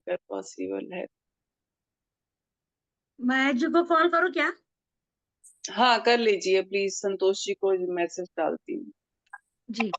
अगर पॉसिबल है। मैं जी को कॉल करूँ क्या? हाँ, कर लीजिए प्लीज, संतोष जी को मैसेज डालती हूँ। जी।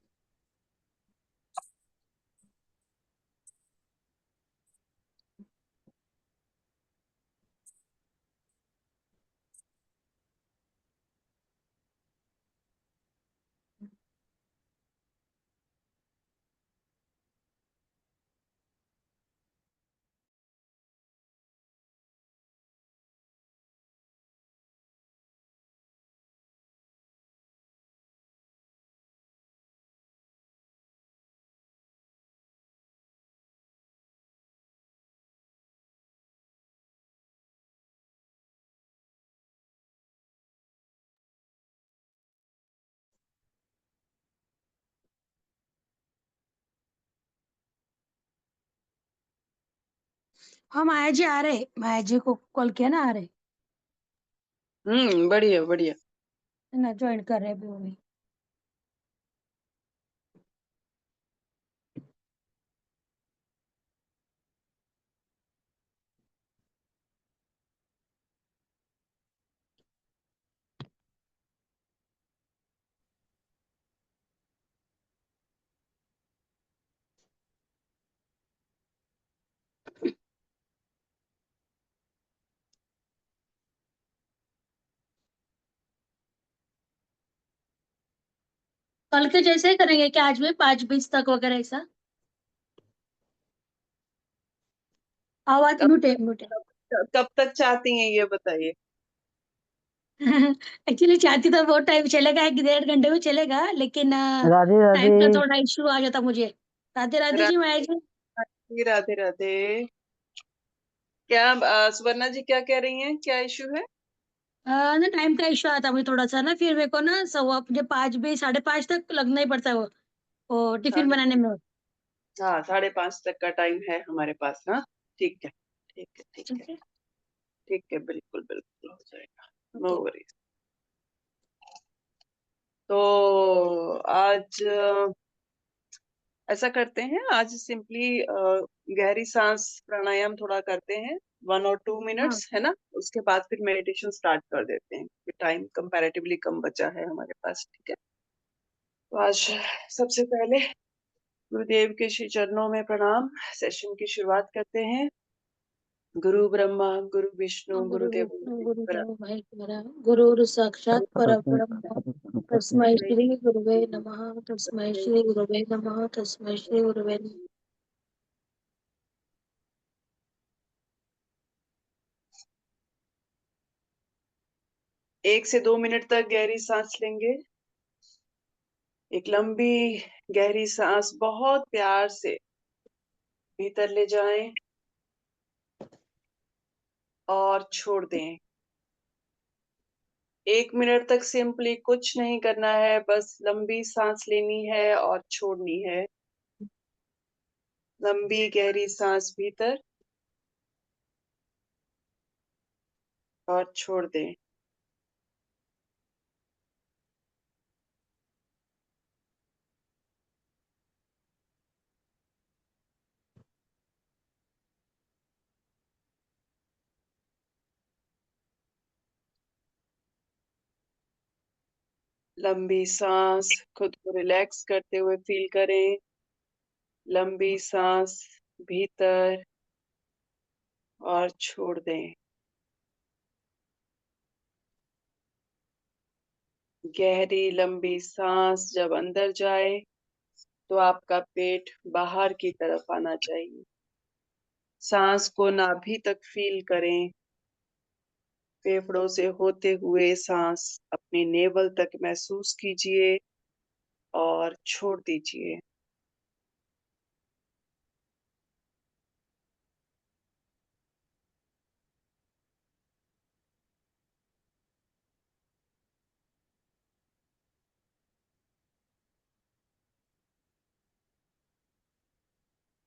हाँ, माया जी आ रहे, माया जी को कॉल किया ना, आ रहे बढ़िया बढ़िया। है ना, ज्वाइन कर रहे अभी वो भी। कल के जैसे ही करेंगे क्या, आज भी 5:20 तक वगैरह ऐसा? आवाज कब म्यूट है, तक म्यूट है। कब तक चाहती हैं ये बताइए। एक्चुअली चाहती तो बहुत टाइम चलेगा, 1 डेढ़ घंटे में चलेगा, लेकिन राधे राधे। टाइम का थोड़ा इश्यू आ जाता मुझे। राधे राधे जी, माया जी। राधे राधे राधे। क्या सुवर्णा जी क्या कह रही हैं, क्या इशू है? ना टाइम का इश्यू आता मुझे थोड़ा सा ना, फिर मेरे को ना सवा मुझे 5 भी 5:30 तक लगना ही पड़ता है वो टिफिन साढ़े बनाने में। हाँ, 5:30 तक का टाइम है हमारे पास। हाँ, ठीक है ठीक है ठीक है। ठीक है। ठीक है, बिल्कुल बिल्कुल हो जाएगा। No okay. वरीज। तो आज ऐसा करते हैं, आज सिंपली गहरी सांस प्राणायाम थोड़ा करते हैं, 1 और 2 मिनट्स, हाँ। है ना। उसके बाद फिर मेडिटेशन स्टार्ट कर देते हैं, टाइम कंपैरेटिवली कम बचा है हमारे पास, ठीक है। तो आज सबसे पहले गुरुदेव के श्री चरणों में प्रणाम, सेशन की शुरुआत करते हैं। गुरु ब्रह्मा गुरु विष्णु गुरु गुरुदेव विष्णु महेश्वरा। गुरुदेव महेश्वरा, गुरुर् साक्षात् परब्रह्म, तस्मै श्री गुरुवे नमः, तस्मै श्री गुरुवे नमः, तस्मै श्री गुरुवे नमः। 1 से 2 मिनट तक गहरी सांस लेंगे। एक लंबी गहरी सांस बहुत प्यार से भीतर ले जाएं और छोड़ दें। 1 मिनट तक सिंपली कुछ नहीं करना है, बस लंबी सांस लेनी है और छोड़नी है। लंबी गहरी सांस भीतर और छोड़ दें। लंबी सांस खुद को रिलैक्स करते हुए फील करें। लंबी सांस भीतर और छोड़ दें। गहरी लंबी सांस जब अंदर जाए तो आपका पेट बाहर की तरफ आना चाहिए। सांस को नाभि तक फील करें। फेफड़ों से होते हुए सांस अपने नेवल तक महसूस कीजिए और छोड़ दीजिए।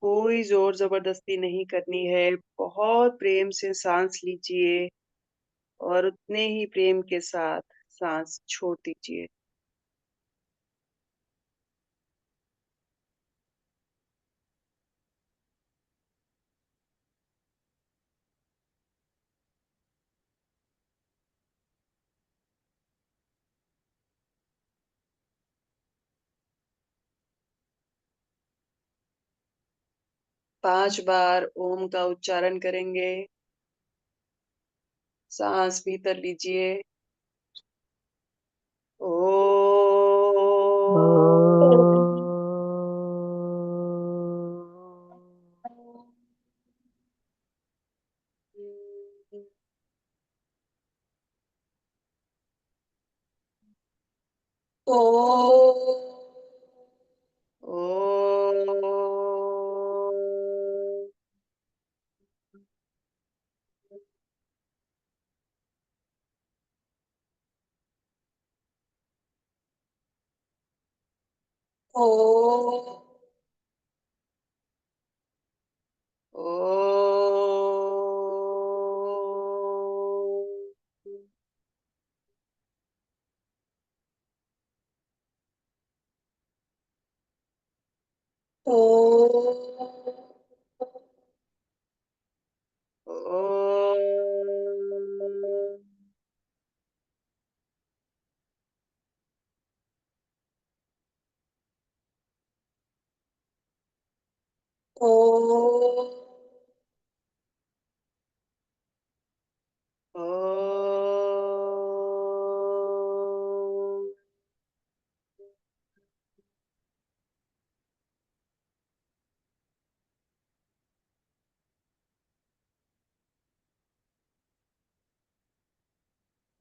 कोई जोर जबरदस्ती नहीं करनी है। बहुत प्रेम से सांस लीजिए और उतने ही प्रेम के साथ सांस छोड़ दीजिए। 5 बार ओम का उच्चारण करेंगे। सांस भीतर लीजिए।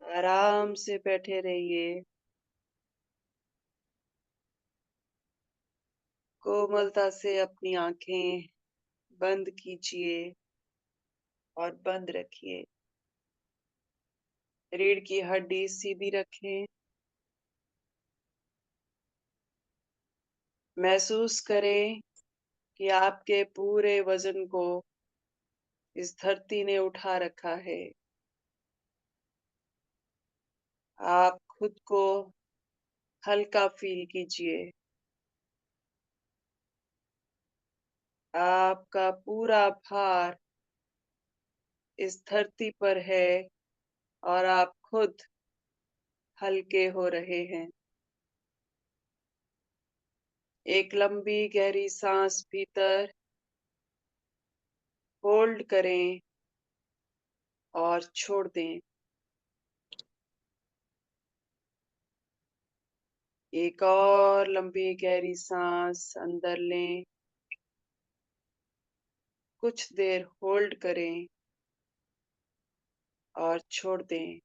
आराम से बैठे रहिए। कोमलता से अपनी आंखें बंद कीजिए और बंद रखिए। रीढ़ की हड्डी सीधी रखें। महसूस करें कि आपके पूरे वजन को इस धरती ने उठा रखा है। आप खुद को हल्का फील कीजिए। आपका पूरा भार इस धरती पर है और आप खुद हल्के हो रहे हैं। एक लंबी गहरी सांस भीतर होल्ड करें और छोड़ दें। एक और लंबी गहरी सांस अंदर लें। कुछ देर होल्ड करें और छोड़ दें।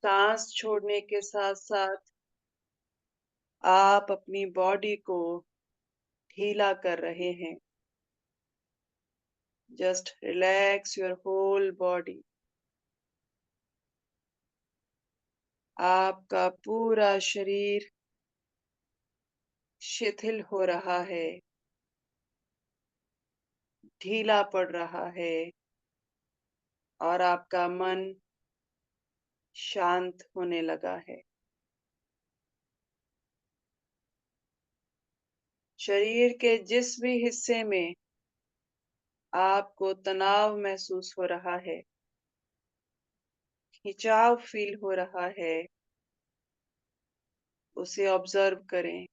सांस छोड़ने के साथ साथ आप अपनी बॉडी को ढीला कर रहे हैं। Just relax your whole body. आपका पूरा शरीर शिथिल हो रहा है, ढीला पड़ रहा है और आपका मन शांत होने लगा है। शरीर के जिस भी हिस्से में आपको तनाव महसूस हो रहा है, खिंचाव फील हो रहा है, उसे ऑब्जर्व करें।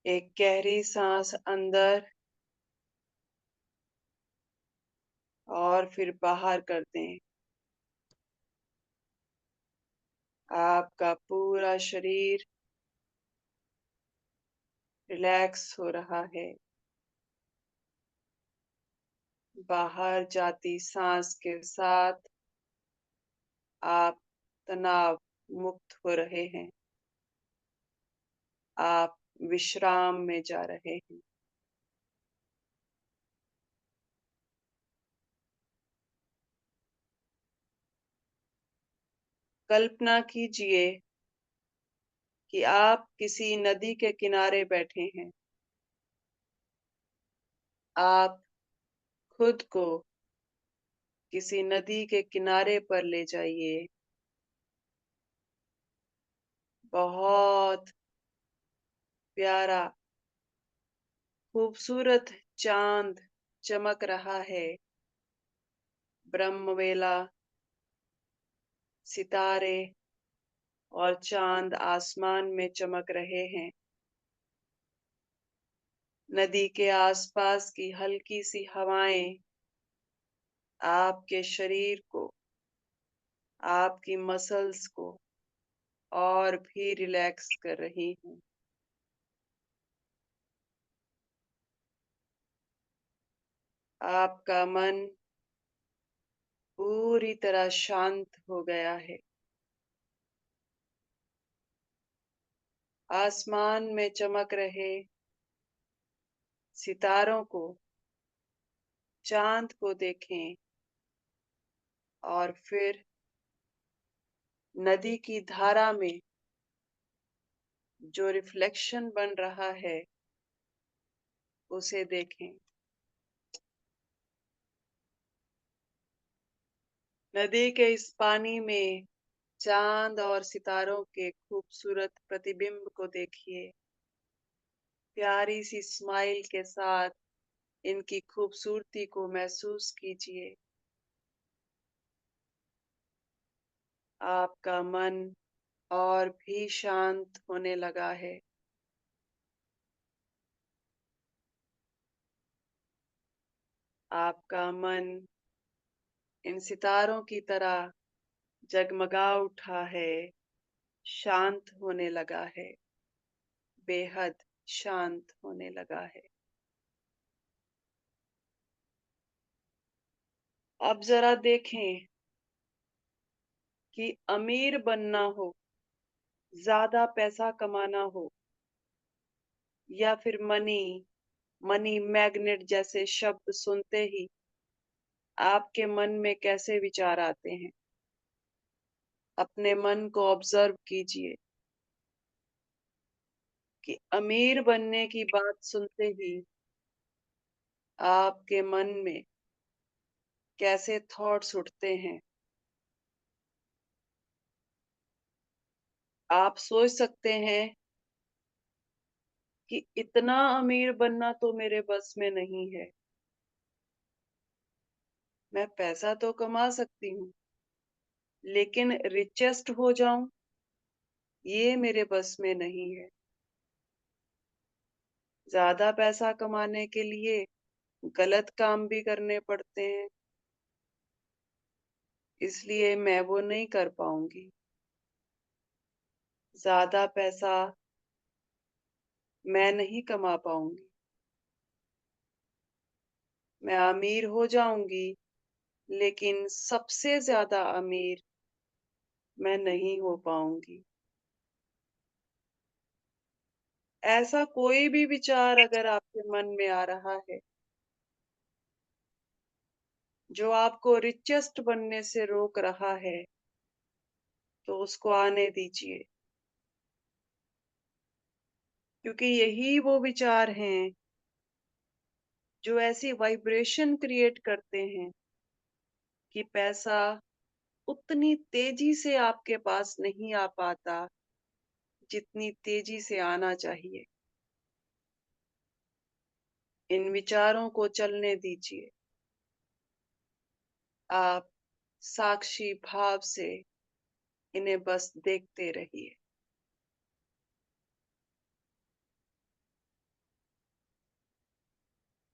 एक गहरी सांस अंदर और फिर बाहर कर दें। आपका पूरा शरीर रिलैक्स हो रहा है। बाहर जाती सांस के साथ आप तनाव मुक्त हो रहे हैं। आप विश्राम में जा रहे हैं। कल्पना कीजिए कि आप किसी नदी के किनारे बैठे हैं। आप खुद को किसी नदी के किनारे पर ले जाइए। बहुत प्यारा खूबसूरत चांद चमक रहा है। ब्रह्मवेला सितारे और चांद आसमान में चमक रहे हैं। नदी के आसपास की हल्की सी हवाएं आपके शरीर को, आपकी मसल्स को और भी रिलैक्स कर रही हैं। आपका मन पूरी तरह शांत हो गया है। आसमान में चमक रहे सितारों को, चांद को देखें और फिर नदी की धारा में जो रिफ्लेक्शन बन रहा है उसे देखें। नदी के इस पानी में चांद और सितारों के खूबसूरत प्रतिबिंब को देखिए। प्यारी सी स्माइल के साथ इनकी खूबसूरती को महसूस कीजिए। आपका मन और भी शांत होने लगा है। आपका मन इन सितारों की तरह जगमगा उठा है, शांत होने लगा है, बेहद शांत होने लगा है। अब जरा देखें कि अमीर बनना हो, ज्यादा पैसा कमाना हो या फिर मनी मैग्नेट जैसे शब्द सुनते ही आपके मन में कैसे विचार आते हैं। अपने मन को ऑब्जर्व कीजिए कि अमीर बनने की बात सुनते ही आपके मन में कैसे थॉट्स उठते हैं। आप सोच सकते हैं कि इतना अमीर बनना तो मेरे बस में नहीं है। मैं पैसा तो कमा सकती हूँ, लेकिन रिचेस्ट हो जाऊं ये मेरे बस में नहीं है। ज्यादा पैसा कमाने के लिए गलत काम भी करने पड़ते हैं, इसलिए मैं वो नहीं कर पाऊंगी। ज्यादा पैसा मैं नहीं कमा पाऊंगी। मैं अमीर हो जाऊंगी, लेकिन सबसे ज्यादा अमीर मैं नहीं हो पाऊंगी। ऐसा कोई भी विचार अगर आपके मन में आ रहा है जो आपको रिचेस्ट बनने से रोक रहा है, तो उसको आने दीजिए, क्योंकि यही वो विचार हैं जो ऐसी वाइब्रेशन क्रिएट करते हैं कि पैसा उतनी तेजी से आपके पास नहीं आ पाता जितनी तेजी से आना चाहिए। इन विचारों को चलने दीजिए। आप साक्षी भाव से इन्हें बस देखते रहिए।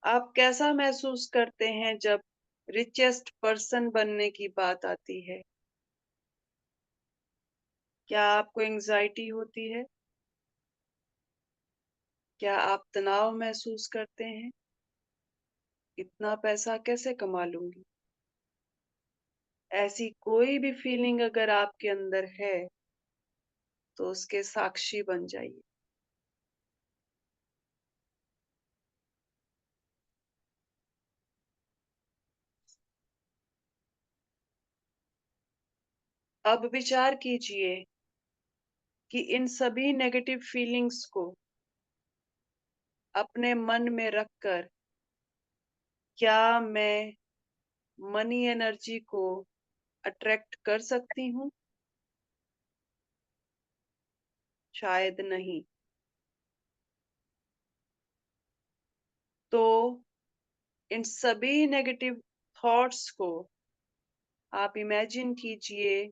आप कैसा महसूस करते हैं जब रिचेस्ट पर्सन बनने की बात आती है? क्या आपको एंजाइटी होती है? क्या आप तनाव महसूस करते हैं? इतना पैसा कैसे कमा लूंगी? ऐसी कोई भी फीलिंग अगर आपके अंदर है तो उसके साक्षी बन जाइए। अब विचार कीजिए कि इन सभी नेगेटिव फीलिंग्स को अपने मन में रखकर क्या मैं मनी एनर्जी को अट्रैक्ट कर सकती हूँ? शायद नहीं। तो इन सभी नेगेटिव थॉट्स को आप इमेजिन कीजिए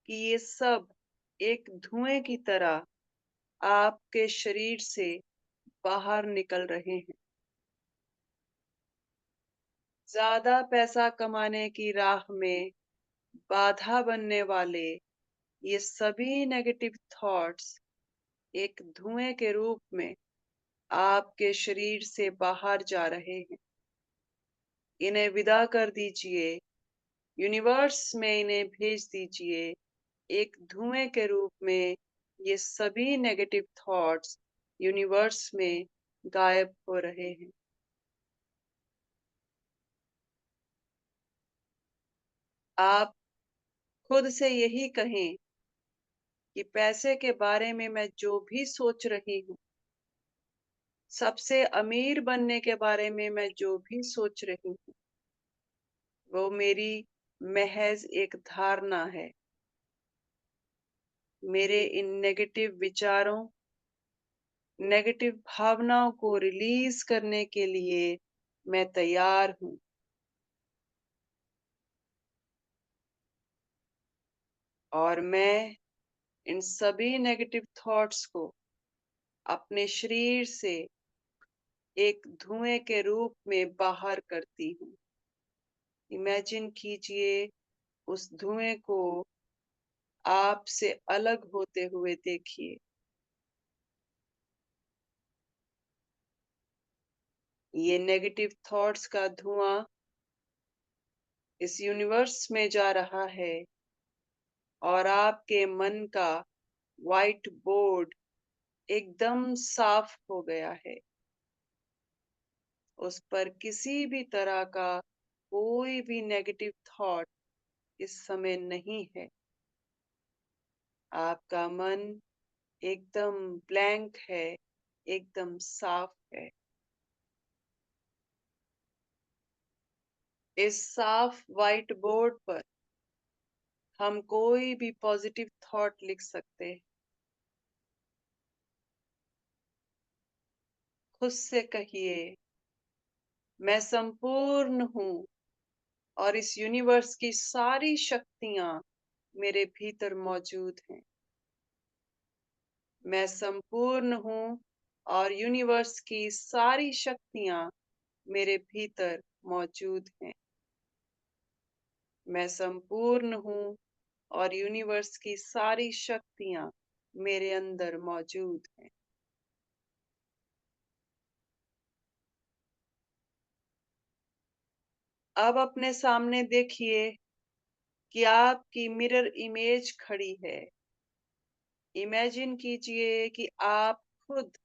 कि ये सब एक धुएं की तरह आपके शरीर से बाहर निकल रहे हैं। ज्यादा पैसा कमाने की राह में बाधा बनने वाले ये सभी नेगेटिव थॉट्स एक धुएं के रूप में आपके शरीर से बाहर जा रहे हैं। इन्हें विदा कर दीजिए, यूनिवर्स में इन्हें भेज दीजिए। एक धुएं के रूप में ये सभी नेगेटिव थॉट्स यूनिवर्स में गायब हो रहे हैं। आप खुद से यही कहें कि पैसे के बारे में मैं जो भी सोच रही हूँ, सबसे अमीर बनने के बारे में मैं जो भी सोच रही हूँ, वो मेरी महज एक धारणा है। मेरे इन नेगेटिव विचारों, नेगेटिव भावनाओं को रिलीज करने के लिए मैं तैयार हूँ। और मैं इन सभी नेगेटिव थॉट्स को अपने शरीर से एक धुएं के रूप में बाहर करती हूँ। इमेजिन कीजिए, उस धुएं को आपसे अलग होते हुए देखिए। ये नेगेटिव थॉट्स का धुआं इस यूनिवर्स में जा रहा है और आपके मन का व्हाइट बोर्ड एकदम साफ हो गया है। उस पर किसी भी तरह का कोई भी नेगेटिव थॉट इस समय नहीं है। आपका मन एकदम ब्लैंक है, एकदम साफ है। इस साफ व्हाइट बोर्ड पर हम कोई भी पॉजिटिव थॉट लिख सकते हैं। खुद से कहिए, मैं संपूर्ण हूँ और इस यूनिवर्स की सारी शक्तियां मेरे भीतर मौजूद हैं। मैं संपूर्ण हूँ और यूनिवर्स की सारी शक्तियां मेरे भीतर मौजूद हैं। मैं संपूर्ण हूँ और यूनिवर्स की सारी शक्तियां मेरे अंदर मौजूद हैं। अब अपने सामने देखिए कि आपकी मिरर इमेज खड़ी है। इमेजिन कीजिए कि आप खुद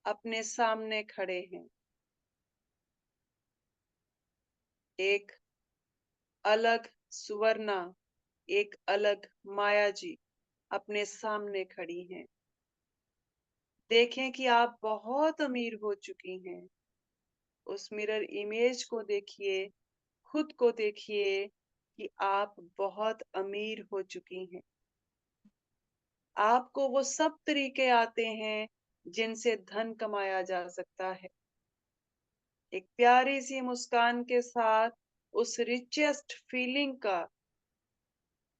अपने सामने खड़े हैं। एक अलग सुवर्णा, एक अलग माया जी अपने सामने खड़ी हैं। देखें कि आप बहुत अमीर हो चुकी हैं। उस मिरर इमेज को देखिए, खुद को देखिए कि आप बहुत अमीर हो चुकी हैं। आपको वो सब तरीके आते हैं जिनसे धन कमाया जा सकता है। एक प्यारी सी मुस्कान के साथ उस रिचेस्ट फीलिंग का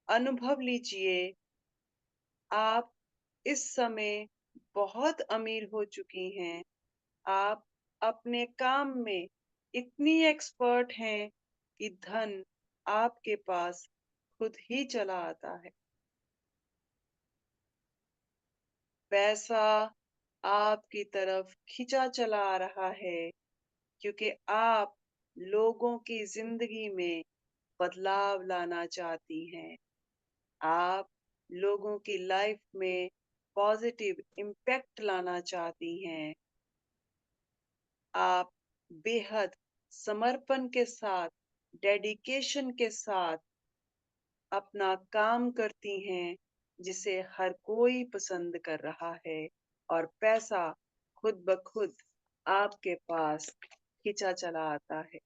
अनुभव लीजिए। आप इस समय बहुत अमीर हो चुकी हैं। आप अपने काम में इतनी एक्सपर्ट हैं कि धन आपके पास खुद ही चला आता है। पैसा आपकी तरफ खिंचा चला आ रहा है क्योंकि आप लोगों की जिंदगी में बदलाव लाना चाहती हैं। आप लोगों की लाइफ में पॉजिटिव इम्पैक्ट लाना चाहती हैं। आप बेहद समर्पण के साथ, डेडिकेशन के साथ अपना काम करती हैं, जिसे हर कोई पसंद कर रहा है और पैसा खुद ब खुद आपके पास खिंचा चला आता है।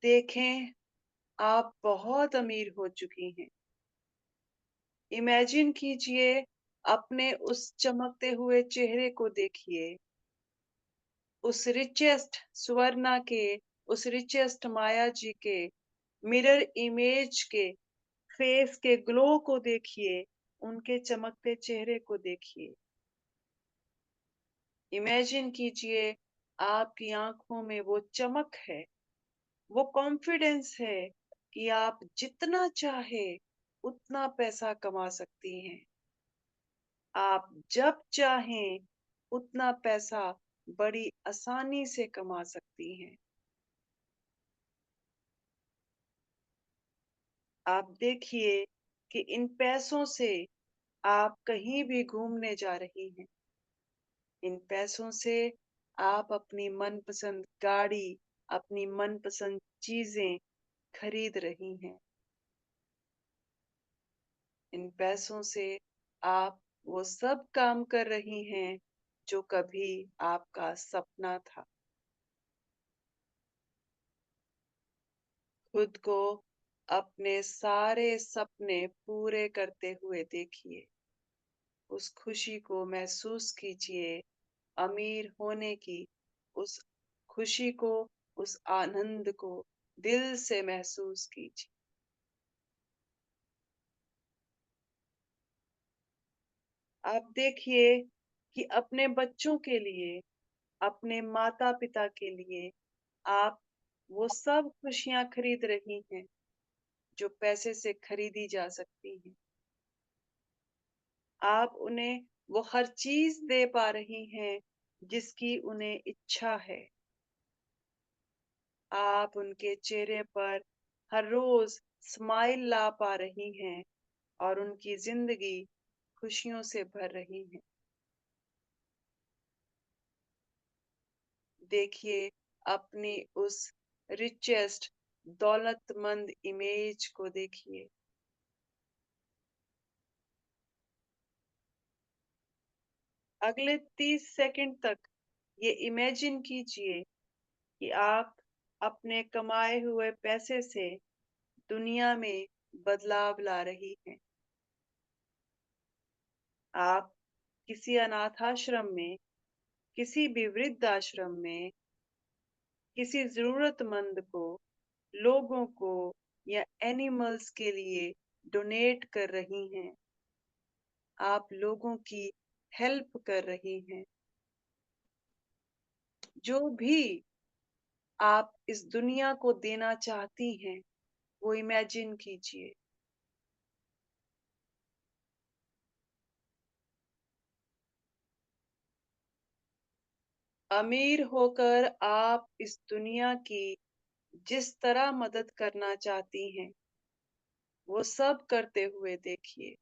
देखें, आप बहुत अमीर हो चुकी हैं। इमेजिन कीजिए, अपने उस चमकते हुए चेहरे को देखिए। उस रिचेस्ट स्वर्णा के, उस रिचेस्ट माया जी के मिरर इमेज के फेस के ग्लो को देखिए, उनके चमकते चेहरे को देखिए। इमेजिन कीजिए आपकी आंखों में वो चमक है, वो कॉन्फिडेंस है कि आप जितना चाहे उतना पैसा कमा सकती हैं। आप जब चाहें उतना पैसा बड़ी आसानी से कमा सकती हैं। आप देखिए कि इन पैसों से आप कहीं भी घूमने जा रही हैं। इन पैसों से आप अपनी मनपसंद गाड़ी, अपनी मनपसंद चीजें खरीद रही हैं। इन पैसों से आप वो सब काम कर रही हैं जो कभी आपका सपना था। खुद को अपने सारे सपने पूरे करते हुए देखिए। उस खुशी को महसूस कीजिए, अमीर होने की उस खुशी को, उस आनंद को दिल से महसूस कीजिए। आप देखिए कि अपने बच्चों के लिए, अपने माता-पिता के लिए आप वो सब खुशियाँ खरीद रही हैं, जो पैसे से खरीदी जा सकती हैं। आप उन्हें वो हर चीज़ दे पा रही हैं, जिसकी उन्हें इच्छा है। आप उनके चेहरे पर हर रोज़ स्माइल ला पा रही हैं और उनकी ज़िंदगी खुशियों से भर रही हैं। देखिए अपनी उस रिचेस्ट दौलतमंद इमेज को देखिए। अगले 30 सेकंड तक ये इमेजिन कीजिए कि आप अपने कमाए हुए पैसे से दुनिया में बदलाव ला रही हैं। आप किसी अनाथाश्रम में, किसी भी वृद्धाश्रम में, किसी ज़रूरतमंद को, लोगों को या एनिमल्स के लिए डोनेट कर रही हैं। आप लोगों की हेल्प कर रही हैं। जो भी आप इस दुनिया को देना चाहती हैं, वो इमेजिन कीजिए। अमीर होकर आप इस दुनिया की जिस तरह मदद करना चाहती हैं, वो सब करते हुए देखिए।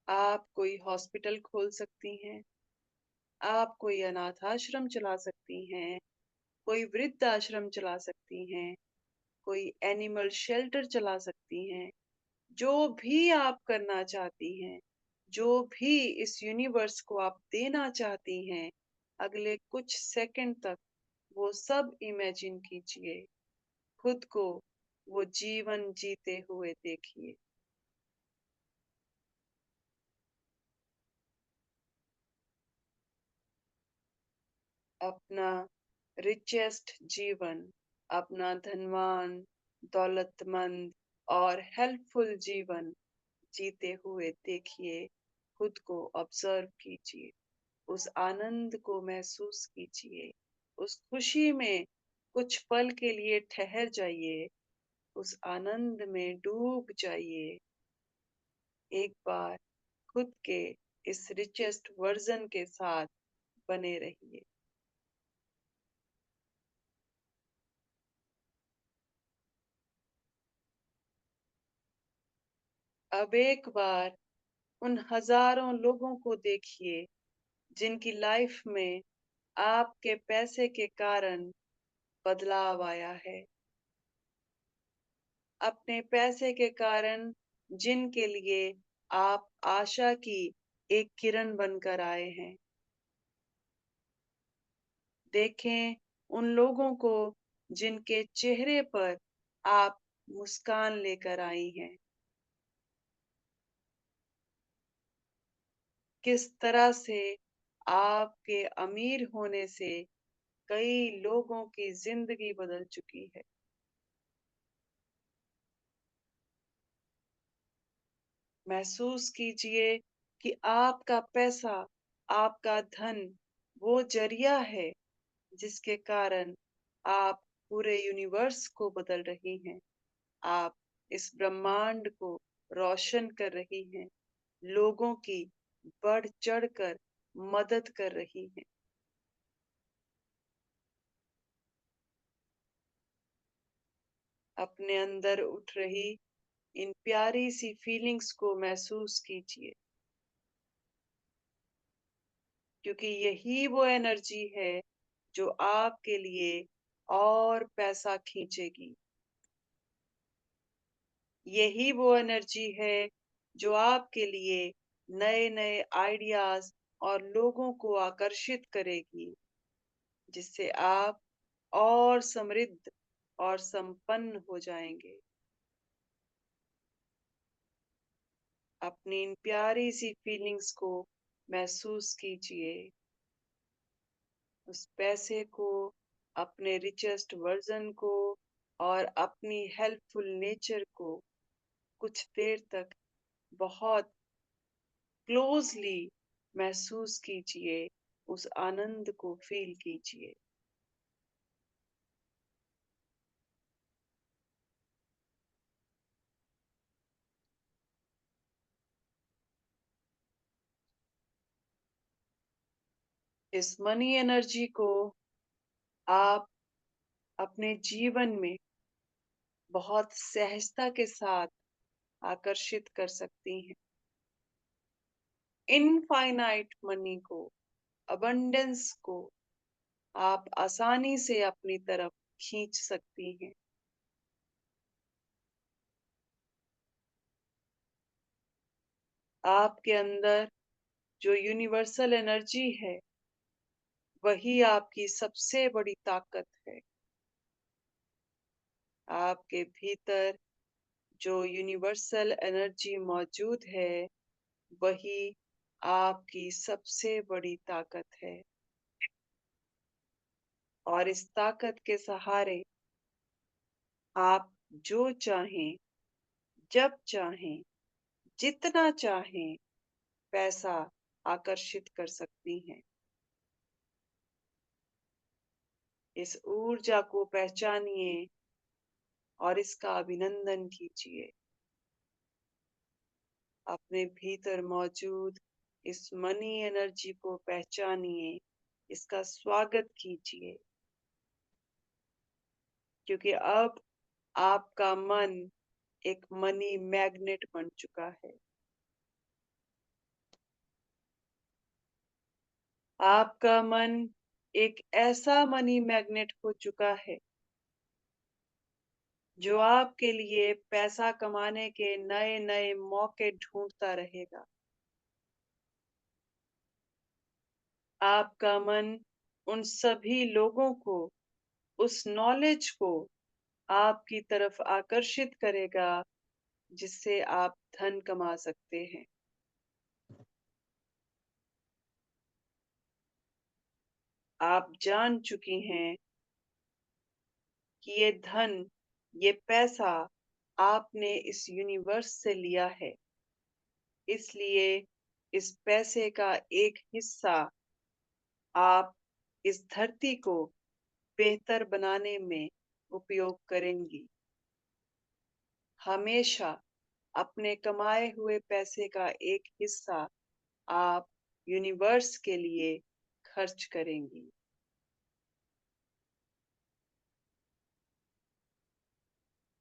आप कोई हॉस्पिटल खोल सकती हैं, आप कोई अनाथाश्रम चला सकती हैं, कोई वृद्धाश्रम चला सकती हैं, कोई एनिमल शेल्टर चला सकती हैं। जो भी आप करना चाहती हैं, जो भी इस यूनिवर्स को आप देना चाहती हैं, अगले कुछ सेकंड तक वो सब इमेजिन कीजिए। खुद को वो जीवन जीते हुए देखिए। अपना रिचेस्ट जीवन, अपना धनवान, दौलतमंद और हेल्पफुल जीवन जीते हुए देखिए। खुद को ऑब्जर्व कीजिए, उस आनंद को महसूस कीजिए, उस खुशी में कुछ पल के लिए ठहर जाइए, उस आनंद में डूब जाइए। एक बार खुद के इस रिचेस्ट वर्जन के साथ बने रहिए। अब एक बार उन हजारों लोगों को देखिए जिनकी लाइफ में आपके पैसे के कारण बदलाव आया है। अपने पैसे के कारण जिनके लिए आप आशा की एक किरण बनकर आए हैं। देखें उन लोगों को जिनके चेहरे पर आप मुस्कान लेकर आई हैं। किस तरह से आपके अमीर होने से कई लोगों की जिंदगी बदल चुकी है। महसूस कीजिए कि आपका पैसा, आपका धन वो जरिया है जिसके कारण आप पूरे यूनिवर्स को बदल रही हैं। आप इस ब्रह्मांड को रोशन कर रही हैं, लोगों की बढ़ चढ़कर मदद कर रही हैं। अपने अंदर उठ रही इन प्यारी सी फीलिंग्स को महसूस कीजिए, क्योंकि यही वो एनर्जी है जो आपके लिए और पैसा खींचेगी। यही वो एनर्जी है जो आपके लिए नए नए आइडियाज और लोगों को आकर्षित करेगी, जिससे आप और समृद्ध और संपन्न हो जाएंगे। अपनी इन प्यारी सी फीलिंग्स को महसूस कीजिए, उस पैसे को, अपने रिचेस्ट वर्जन को और अपनी हेल्पफुल नेचर को कुछ देर तक बहुत क्लोजली महसूस कीजिए, उस आनंद को फील कीजिए। इस मनी एनर्जी को आप अपने जीवन में बहुत सहजता के साथ आकर्षित कर सकती हैं। इनफाइनाइट मनी को, अबंडेंस को आप आसानी से अपनी तरफ खींच सकती हैं। आपके अंदर जो यूनिवर्सल एनर्जी है, वही आपकी सबसे बड़ी ताकत है। आपके भीतर जो यूनिवर्सल एनर्जी मौजूद है, वही आपकी सबसे बड़ी ताकत है। और इस ताकत के सहारे आप जो चाहें, जब चाहें, जितना चाहें पैसा आकर्षित कर सकती हैं। इस ऊर्जा को पहचानिए और इसका अभिनंदन कीजिए। अपने भीतर मौजूद इस मनी एनर्जी को पहचानिए, इसका स्वागत कीजिए, क्योंकि अब आपका मन एक मनी मैग्नेट बन चुका है। आपका मन एक ऐसा मनी मैग्नेट हो चुका है जो आपके लिए पैसा कमाने के नए नए मौके ढूंढता रहेगा। आपका मन उन सभी लोगों को, उस नॉलेज को आपकी तरफ आकर्षित करेगा जिससे आप धन कमा सकते हैं। आप जान चुकी हैं कि ये धन, ये पैसा आपने इस यूनिवर्स से लिया है, इसलिए इस पैसे का एक हिस्सा आप इस धरती को बेहतर बनाने में उपयोग करेंगी। हमेशा अपने कमाए हुए पैसे का एक हिस्सा आप यूनिवर्स के लिए खर्च करेंगी।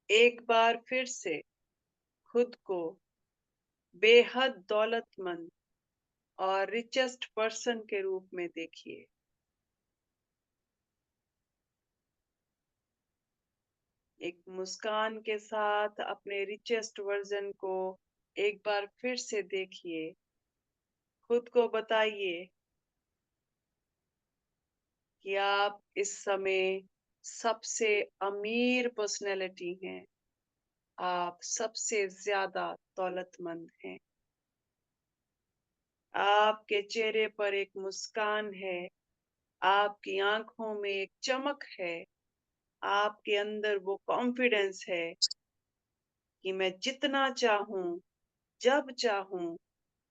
एक बार फिर से खुद को बेहद दौलतमंद और रिचेस्ट पर्सन के रूप में देखिए। एक मुस्कान के साथ अपने रिचेस्ट वर्जन को एक बार फिर से देखिए। खुद को बताइए कि आप इस समय सबसे अमीर पर्सनैलिटी हैं। आप सबसे ज्यादा दौलतमंद हैं। आपके चेहरे पर एक मुस्कान है, आपकी आंखों में एक चमक है, आपके अंदर वो कॉन्फिडेंस है कि मैं जितना चाहूं जब चाहूं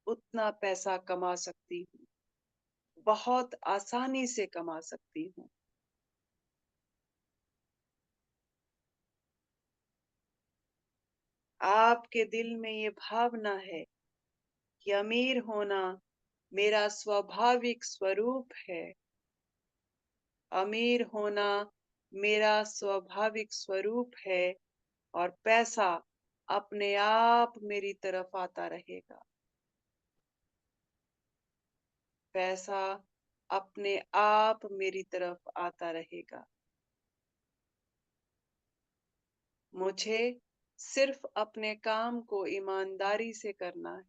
उतना पैसा कमा सकती हूँ, बहुत आसानी से कमा सकती हूँ। आपके दिल में ये भावना है कि अमीर होना मेरा स्वाभाविक स्वरूप है। अमीर होना मेरा स्वाभाविक स्वरूप है और पैसा अपने आप मेरी तरफ आता रहेगा। पैसा अपने आप मेरी तरफ आता रहेगा। मुझे सिर्फ अपने काम को ईमानदारी से करना है।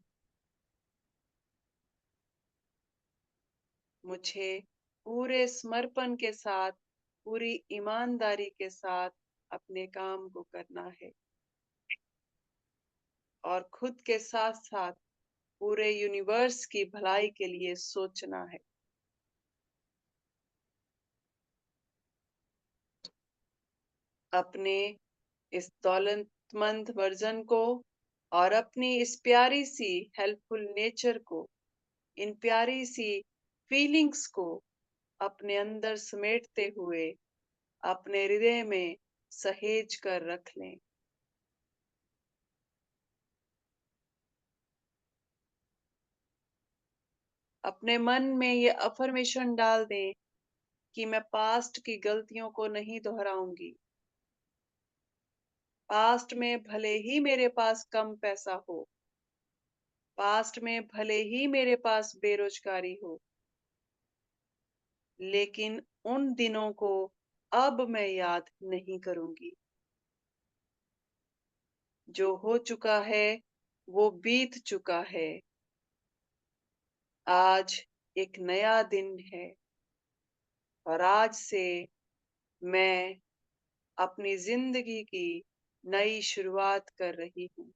मुझे पूरे समर्पण के साथ, पूरी ईमानदारी के साथ अपने काम को करना है और खुद के साथ-साथ पूरे यूनिवर्स की भलाई के लिए सोचना है। अपने इस दौलतमंद वर्जन को और अपनी इस प्यारी सी हेल्पफुल नेचर को, इन प्यारी सी फीलिंग्स को अपने अंदर समेटते हुए अपने हृदय में सहेज कर रख लें। अपने मन में ये अफर्मेशन डाल दें कि मैं पास्ट की गलतियों को नहीं दोहराऊंगी। पास्ट में भले ही मेरे पास कम पैसा हो, पास्ट में भले ही मेरे पास बेरोजगारी हो, लेकिन उन दिनों को अब मैं याद नहीं करूंगी। जो हो चुका है वो बीत चुका है। आज एक नया दिन है और आज से मैं अपनी जिंदगी की नई शुरुआत कर रही हूँ।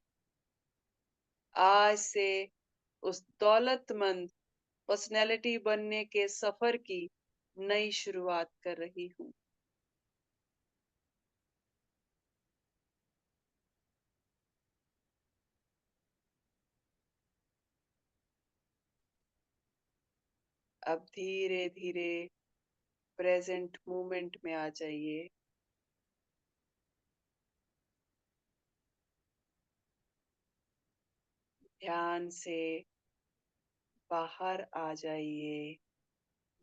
आज से उस दौलतमंद पर्सनैलिटी बनने के सफर की नई शुरुआत कर रही हूँ। अब धीरे धीरे प्रेजेंट मोमेंट में आ जाइए। ध्यान से बाहर आ जाइए।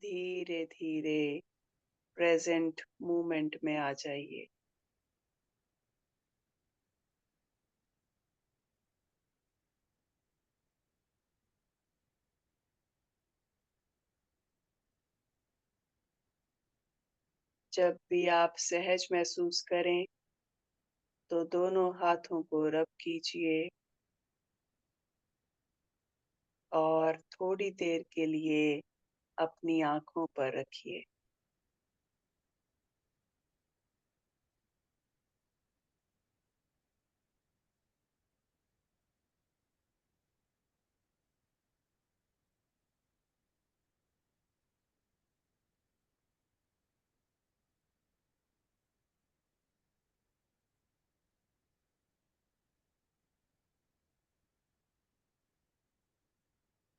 धीरे धीरे प्रेजेंट मोमेंट में आ जाइए। जब भी आप सहज महसूस करें तो दोनों हाथों को रब कीजिए और थोड़ी देर के लिए अपनी आंखों पर रखिए।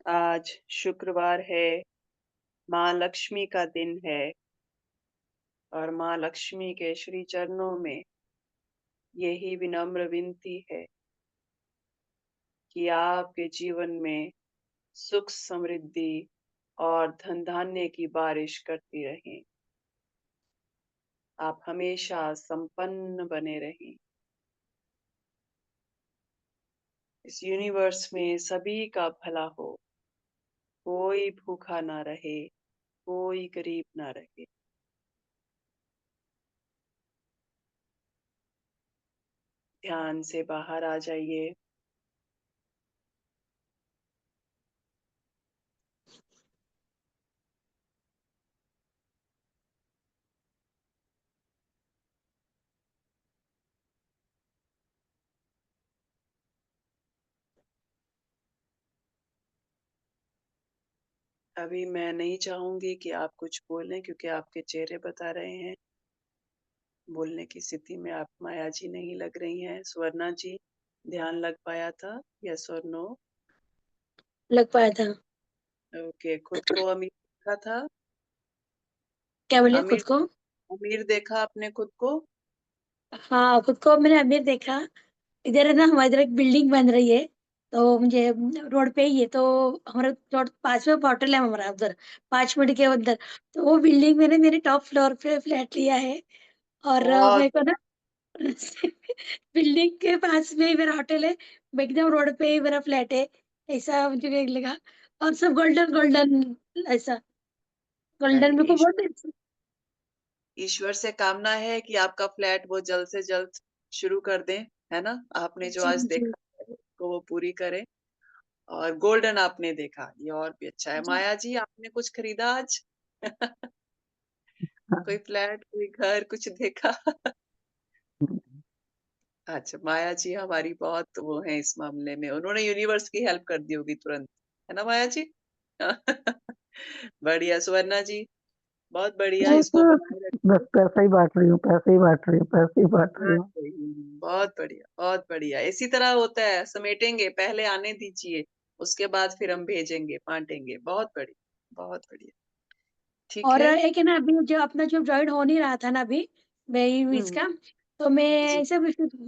आज शुक्रवार है, माँ लक्ष्मी का दिन है और माँ लक्ष्मी के श्री चरणों में यही विनम्र विनती है कि आपके जीवन में सुख समृद्धि और धन धान्य की बारिश करती रहें। आप हमेशा संपन्न बने रहें। इस यूनिवर्स में सभी का भला हो, कोई भूखा ना रहे, कोई गरीब ना रहे। ध्यान से बाहर आ जाइए। अभी मैं नहीं चाहूंगी कि आप कुछ बोलें क्योंकि आपके चेहरे बता रहे हैं बोलने की स्थिति में आप माया जी नहीं लग रही हैं। स्वर्णा जी, ध्यान लग पाया था? यस और नो? लग पाया था। ओके, खुद को अमीर देखा था? क्या बोले खुद अमीर को? अमीर देखा आपने खुद को? हाँ, खुद को मैंने अमीर देखा। इधर है ना, हमारे इधर एक बिल्डिंग बन रही है, तो मुझे रोड पे ही है, तो हमारा रोड पास में होटल है हमारा उधर, 5 मिनट के अंदर। तो वो बिल्डिंग मैंने मेरे टॉप फ्लोर पे फ्लैट लिया है। और बहुत मेरे को ना बिल्डिंग के पास में ही मेरा होटल है, एकदम रोड पे ही मेरा फ्लैट है। ऐसा मुझे लगा। और सब गोल्डन गोल्डन, ऐसा गोल्डन मेरे को ईश- बहुत अच्छा। ईश्वर से कामना है कि आपका फ्लैट वो जल्द से जल्द शुरू कर दें, है ना? आपने जो जी आज जी देखा है उसको वो पूरी करें। और गोल्डन आपने देखा, ये और भी अच्छा है। जी। माया जी, आपने कुछ खरीदा आज? कोई फ्लैट, कोई घर, कुछ देखा? अच्छा, माया जी हमारी बहुत वो है इस मामले में, उन्होंने यूनिवर्स की हेल्प कर दी होगी तुरंत, है ना माया जी? बढ़िया। सुवर्णा जी, बहुत बढ़िया, बस इसको बनाए बस रखिए। पैसा ही बांट रही हूँ, पैसे ही बांट रही हूँ, पैसे ही बांट रही बस हूँ। वही, बहुत बढ़िया, बहुत बढ़िया। इसी तरह होता है, समेटेंगे, पहले आने दीजिए, उसके बाद फिर हम भेजेंगे, बांटेंगे। बहुत बढ़िया, बहुत बढ़िया। ठीक और है। एक है ना, अभी जो अपना जो ज्वाइन हो नहीं रहा था ना अभी, मैं हम्म। इसका, तो मैं जी। ऐसे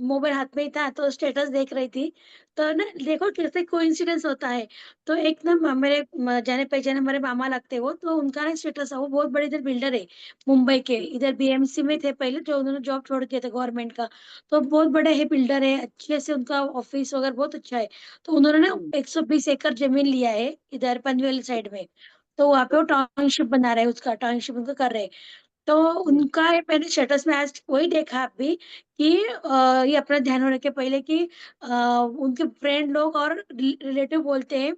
मोबाइल हाथ में ही था, तो स्टेटस देख रही थी। तो ना देखो कैसे कोइंसिडेंस होता है। तो एक ना मेरे जाने पहचाने हमारे मामा लगते हैं वो, तो उनका ना स्टेटस है, वो बहुत बड़े इधर बिल्डर है मुंबई के, इधर बीएमसी में थे पहले, जो उन्होंने जॉब छोड़ दिया था गवर्नमेंट का। तो बहुत बड़े है बिल्डर है, अच्छे से उनका ऑफिस वगैरह बहुत अच्छा है। तो उन्होंने ना हम्म। 120 एकड़ जमीन लिया है इधर पनवेल साइड में। तो वहाँ पे वो ओके। टाउनशिप बना रहे हैं, उसका टाउनशिप उनका कर रहे हैं। तो हम्म। उनका ये मैंने स्टेटस में आज वही देखा अभी कि ये अपना ध्यान होने के पहले कि उनके फ्रेंड लोग और रिलेटिव बोलते हैं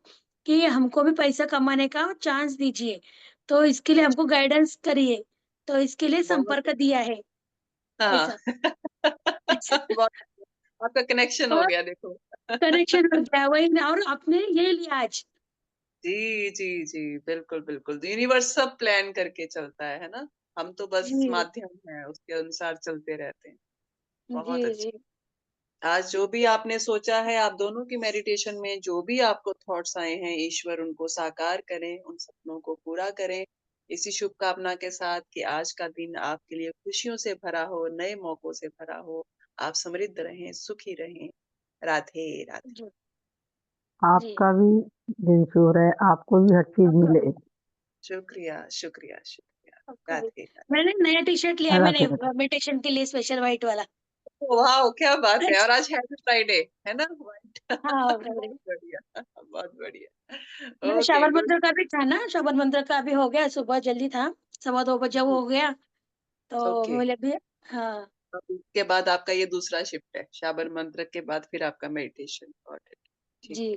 कि हमको भी पैसा कमाने का चांस दीजिए, तो इसके लिए हमको अच्छा, गाइडेंस करिए, तो इसके लिए बहुत संपर्क दिया है। हाँ। ऐसा। बहुत, आपका कनेक्शन हो और गया देखो। कनेक्शन हो गया वही ना, और आपने ये लिया आज। जी, जी, जी, बिल्कुल, बिल्कुल। यूनिवर्स सब प्लान करके चलता है ना? हम तो बस जी माध्यम हैं, उसके अनुसार चलते रहते हैं। जी बहुत जी। अच्छा। आज जो भी आपने सोचा है, आप दोनों की मेडिटेशन में जो भी आपको थॉट्स आए हैं, ईश्वर उनको साकार करें, उन सपनों को पूरा करें। इसी शुभकामना के साथ कि आज का दिन आपके लिए खुशियों से भरा हो, नए मौकों से भरा हो। आप समृद्ध रहें, सुखी रहें। राधे, राधे। जी जी। आपका भी दिन शुभ रहे, आपको भी हर चीज आपका मिले। शुक्रिया, शुक्रिया, शुक्रिया। आपका भी। राधे, राधे। मैंने नया टी शर्ट लिया है, राधे मैंने राधे। मेडिटेशन के लिए स्पेशल व्हाइट वाला। वाह, क्या बात है! और आज हैप्पी फ्राइडे, है ना? हाँ बहुत बढ़िया, बहुत बढ़िया। मेरा ओके, श्रावण गुड। मंत्र का भी था ना, श्रावण मंत्र का भी हो गया, सुबह जल्दी था, 2:15 हो गया। तो ओके। बोले अभी। हाँ अब इसके बाद आपका ये दूसरा शिफ्ट है, शाबर मंत्र के बाद फिर आपका मेडिटेशन। और ठीक जी।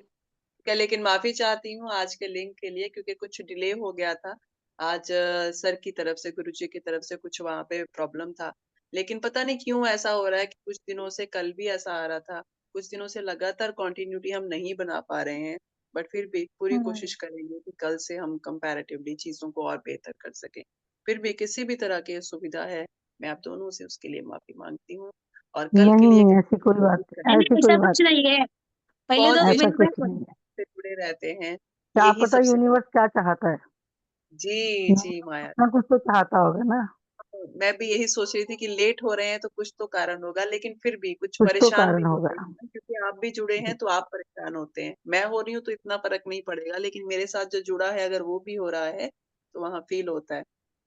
है, लेकिन माफी चाहती हूँ आज के लिंक के लिए, क्योंकि कुछ डिले हो गया था। आज सर की तरफ से, गुरुजी की तरफ से कुछ वहां पे प्रॉब्लम था। लेकिन पता नहीं क्यों ऐसा हो रहा है कि कुछ दिनों से, कल भी ऐसा आ रहा था, कुछ दिनों से लगातार कंटिन्यूटी हम नहीं बना पा रहे हैं। बट फिर भी पूरी हम्म। कोशिश करेंगे कि कल से हम कंपैरेटिवली चीजों को और बेहतर कर सकें। फिर भी किसी भी तरह की सुविधा है, मैं आप दोनों से उसके लिए माफी मांगती हूँ। और कल के लिए नहीं, ऐसी कोई बात नहीं नहीं, नहीं, ऐसी ऐसा कोई बात कुछ नहीं है। पहले बहुत तो नहीं, ऐसा मेरे कुछ को। नहीं है। से जुड़े रहते हैं, क्या यही पता सबसे। यूनिवर्स क्या चाहता है। जी, जी यूनिवर्स माया। कुछ ना कुछ तो चाहता होगा ना। मैं भी यही सोच रही थी कि लेट हो रहे हैं तो कुछ तो कारण होगा, लेकिन फिर भी कुछ कुछ तो परेशान भी कारण होगा। होते हैं ना, क्योंकि आप भी जुड़े हैं तो आप परेशान होते हैं। मैं हो रही हूँ तो इतना फर्क नहीं पड़ेगा, लेकिन मेरे साथ जो जुड़ा है अगर वो भी हो रहा है तो वहां फील होता है।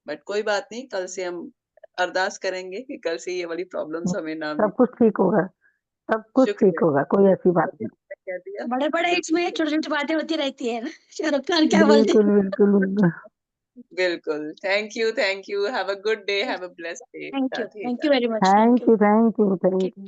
बट कोई बात नहीं, कल से हम अरदास करेंगे कि कल से ये वाली प्रॉब्लम्स हमें ना सब मिले। कुछ ठीक होगा, सब कुछ ठीक शुक्रिया। होगा, कोई ऐसी बात और नहीं। क्या कह दिया? बड़े बड़े इसमें बिल्कुल। छोटी छोटी बातें होती रहती है ना, शाहरुख खान क्या बोलते बिल्कुल बिल्कुल बिल्कुल। बिल्कुल। Thank you, thank you. Have a good day, have a blessed day. हैं। Radhe, thank you Radhe. Very much, thank you. Thank you thank you thank you.